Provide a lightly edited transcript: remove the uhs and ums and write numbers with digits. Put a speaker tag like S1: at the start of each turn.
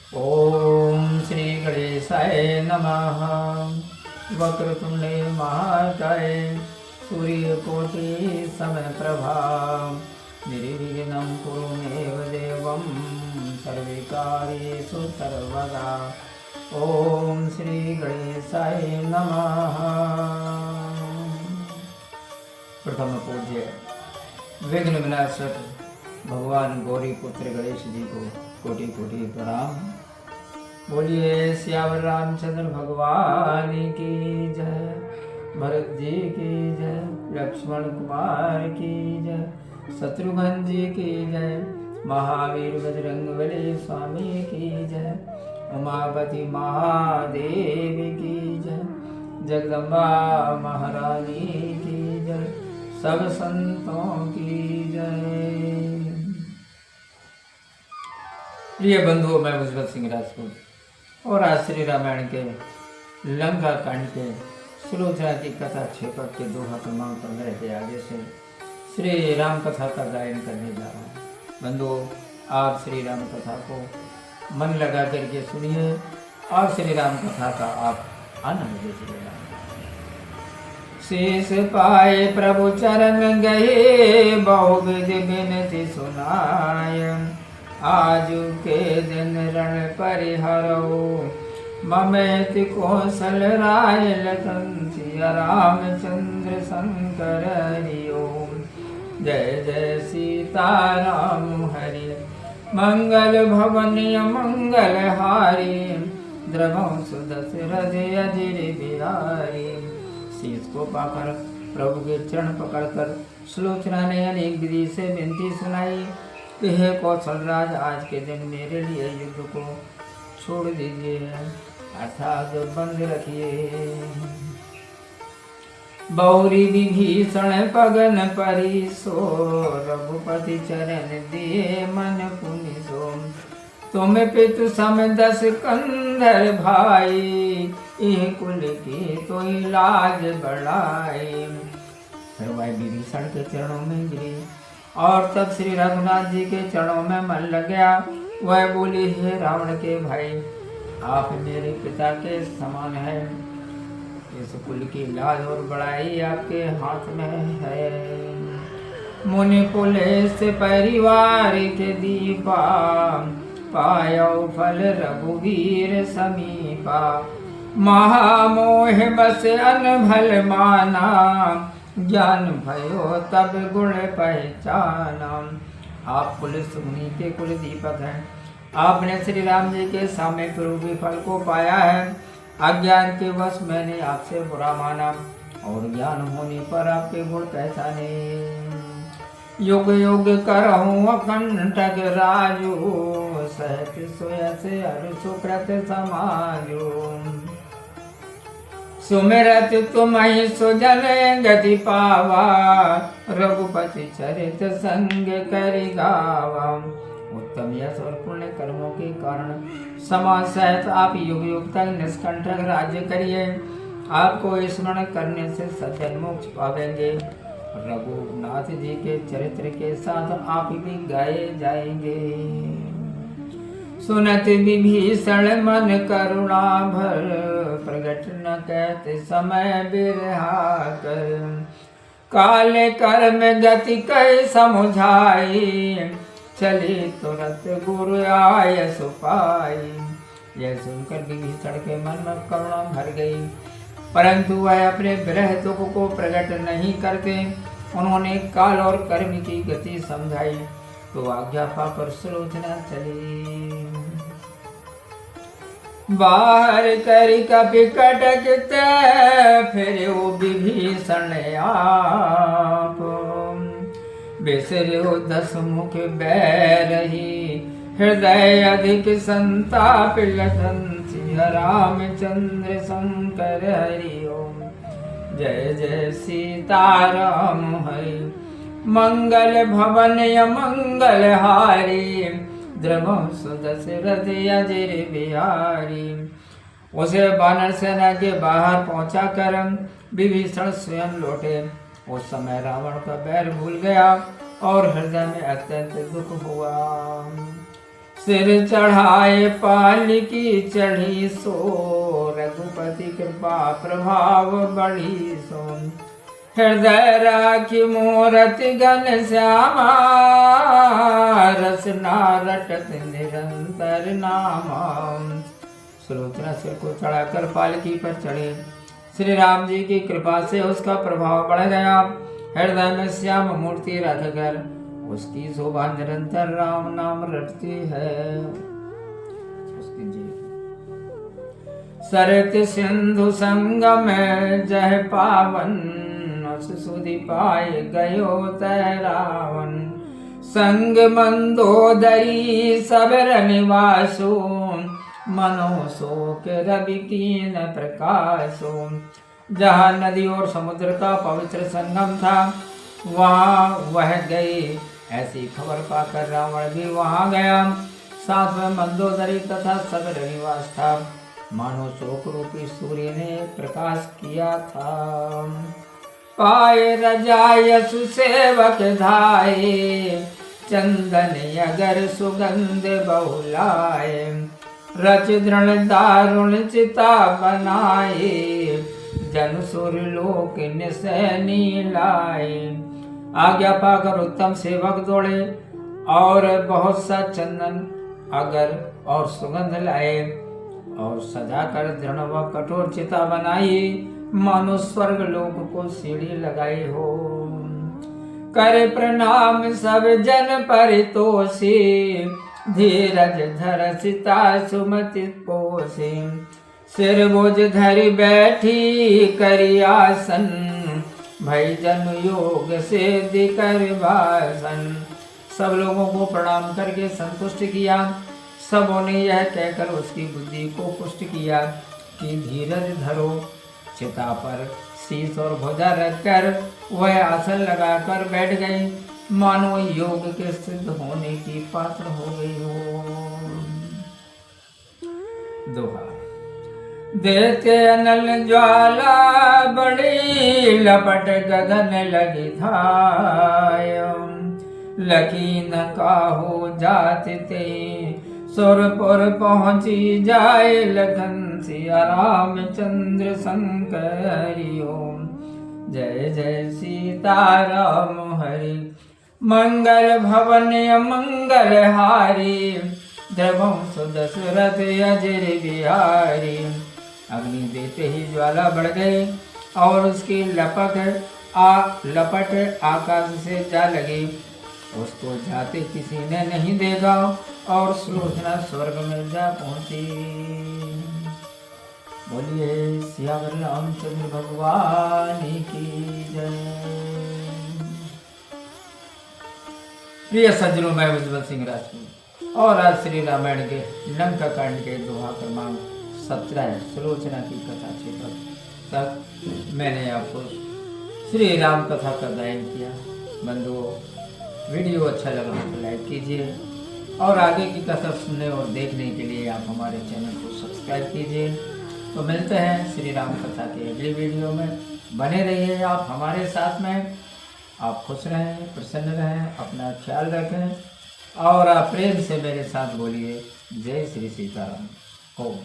S1: ओम श्री गणेशाय नमः। वक्रतुंडे महाकाय सूर्यकोटि समप्रभा निर्विघ्नं कुरु मे देवं सर्वकार्येषु सर्वदा। ओम श्री गणेशाय नमः। प्रथम पूज्य विघ्न विनाशक भगवान गौरी पुत्र गणेश जी को कोटि कोटि प्रणाम। बोलिए श्यावर रामचंद्र भगवान की जय, भरत जी की जय, लक्ष्मण कुमार की जय, शत्रुघ्न जी की जय, महावीर बजरंगबली स्वामी की जय, उमापति महादेव की जय, जगदम्बा महारानी की जय, सब संतों की जय। प्रिय बंधुओं, मैं मुजफ्फर सिंह राजपूत और आज श्री रामायण के लंका कांड के सुलोचना की कथा छेपक के दोहा क्रमांक 15 के आगे से श्री राम कथा का गायन करने जा रहा हूँ। बंधुओं, आप श्री राम कथा को मन लगा करके सुनिए और श्री राम कथा का आप आनंद लीजिए। शेष पाए प्रभु चरण गए, बहुविध बिनती सुनाय, आजू के दिन रण परिहरो, ममेति कौशल राय लखन सिया रामचंद्र शंकर हरिओ। जय जय सीता राम हरि, मंगल भवनीय मंगल हारी, द्रवौ सुदशरथ अजिर बिहारी। शीश को पाकर प्रभु के चरण पकड़कर सुलोचना ने अनेक विधि से विनती सुनाई कि हे कौशल राज, आज के दिन मेरे लिए युद्ध को छोड़ दीजिए, अर्थात बंद रखिए। बहुरी विभीषण पगन परी सो, रघुपति चरण दिए मन पुनि सो। तुम पितु सम 10 कंधर भाई, इह कुल की तो लाज बढ़ाई। फिर वह विभीषण के चरणों में गिरी और तब श्री रघुनाथ जी के चरणों में मन लग गया। वह बोली, हे रावण के भाई, आप मेरे पिता के समान हैं, इस कुल की लाज और बड़ाई आपके हाथ में है। मुनि पुलिस परिवार के दीपा, पायो फल रघुवीर समीपा। महामोह बस अनभल माना, ज्ञान भयो तब गुण पहचाना। आप पुलिस मुनि के कुल दीपक हैं। आपने श्री राम जी के सामने पूर्वी फल को पाया है। अज्ञान के वश मैंने आपसे बुरा माना और ज्ञान होने पर आपके गुण पहचाने। युग युग करहूं अकंटक राजू, सहत सोयस अरु सुकृत समाजू। सुमिरत तुम्हि सुजन गति पावा, रघुपति चरित संग करि गावा। उत्तम यश और पुण्य कर्मों के कारण समाज सहित आप युग युग तक निष्कंटक राज्य करिए। आपको स्मरण करने से सज्जन मोक्ष पावेंगे। रघुनाथ जी के चरित्र के साथ आप भी गाए जाएंगे। सुनत विभीषण मन करुणा भर, प्रगट न कहते समय बिरहा कर। काले कर्म गति कह समुझाई, चली तुरंत गुरु आय सुपाई। यह सुनकर विभीषण के मन में करुणा भर गई, परंतु वह अपने विरह दुख को प्रकट नहीं करते। उन्होंने काल और कर्म की गति समझाई तो आज्ञा पाकर सुलोचना चली। बाहर कर कपि कटकते, फिर वो विभीषण आप। बिसरो 10 मुख बैरही, हृदय अधिक संताप लखन सिया रामचंद्र शंकर हरि ओम। जय जय सीताराम हरि, मंगल भवन मंगल हारी, द्रवौ सुदशरथ अजिर बिहारी। उसे वानर सेना के बाहर पहुंचा कर विभीषण स्वयं लौटे। उस समय रावण का बैर भूल गया और हृदय में अत्यंत दुख हुआ। सिर चढ़ाए पालकी चढ़ी सो, रघुपति कृपा प्रभाव बढ़ी सो। हृदय राखी मूरति घन श्यामा, रसना रटत निरंतर नामा। सुलोचना सिर को चढ़ाकर पालकी पर चढ़े। श्री राम जी की कृपा से उसका प्रभाव बढ़ गया। हृदय में श्याम मूर्ति रख कर उसकी शोभा निरंतर राम नाम रटती है। सरत सिंधु संगम जह पावन, सुधि पाए गयो तैरावन। संग मंदोदरी सबर निवासो, मनो शोक रवि कीन प्रकाशो। जहाँ नदी और समुद्र का पवित्र संगम था वहाँ वह गए, ऐसी खबर पाकर रावण भी वहाँ गया। साथ में मंदोदरी तथा सबर निवास था, मानो शोक रूपी सूर्य ने प्रकाश किया था। पाए रजायसु सेवक धाये, चंदन अगर सुगंध बहुलाए। रच दृढ़ दारुण चिता बनाए, जन सुर लोक निसैनी लाए। आज्ञा पाकर उत्तम सेवक दौड़े और बहुत सा चंदन अगर और सुगंध लाए और सजाकर दृढ़ व कठोर चिता बनाई, मानो स्वर्ग लोक को सीढ़ी लगाई हो। करे प्रणाम सब जन परितोषी, धीरज धर सीता सुमति पोषी। सिर बोझ धरि बैठी करी आसन, भई जन योग से दिकर वासन। सब लोगों को प्रणाम करके संतुष्ट किया। सबों ने यह कहकर उसकी बुद्धि को पुष्ट किया कि धीरज धरो। चिता पर शीश और भुजा रखकर वह आसन लगाकर बैठ गई, मानो योग के सिद्ध होने की पात्र हो गई हो। दोहा। देते अनल ज्वाला बड़ी, लपट गगन लगी धाय। लकी न काहो जात ते, सुरपुर पहुँची जाए लखन सिया रामचंद्र शंकरियो। जय जय सीताराम हरि, मंगल भवन मंगल हारी। द्रवम सुदशरथ अजर बिहारी। अग्नि देते ही ज्वाला बढ़ गई और उसकी लपट आकाश से जा लगी। उसको जाते किसी ने नहीं देखा और सुलोचना स्वर्ग में जा पहुंची। बोलिए सियावर रामचंद्र भगवान की जय। प्रिय सज्जनों, मैं उज्जवल सिंह राजपूत और आज श्री रामायण के लंका कांड के दोहा क्रमांक 17 सुलोचना की कथा क्षेत्र तक मैंने आपको श्री राम कथा का गायन किया। बंधुओं, वीडियो अच्छा लगा तो लाइक कीजिए और आगे की कथा सुनने और देखने के लिए आप हमारे चैनल को सब्सक्राइब कीजिए। तो मिलते हैं श्री राम कथा के अगली वीडियो में। बने रहिए आप हमारे साथ में। आप खुश रहें, प्रसन्न रहें, अपना ख्याल रखें और आप प्रेम से मेरे साथ बोलिए जय श्री सीताराम। ओम।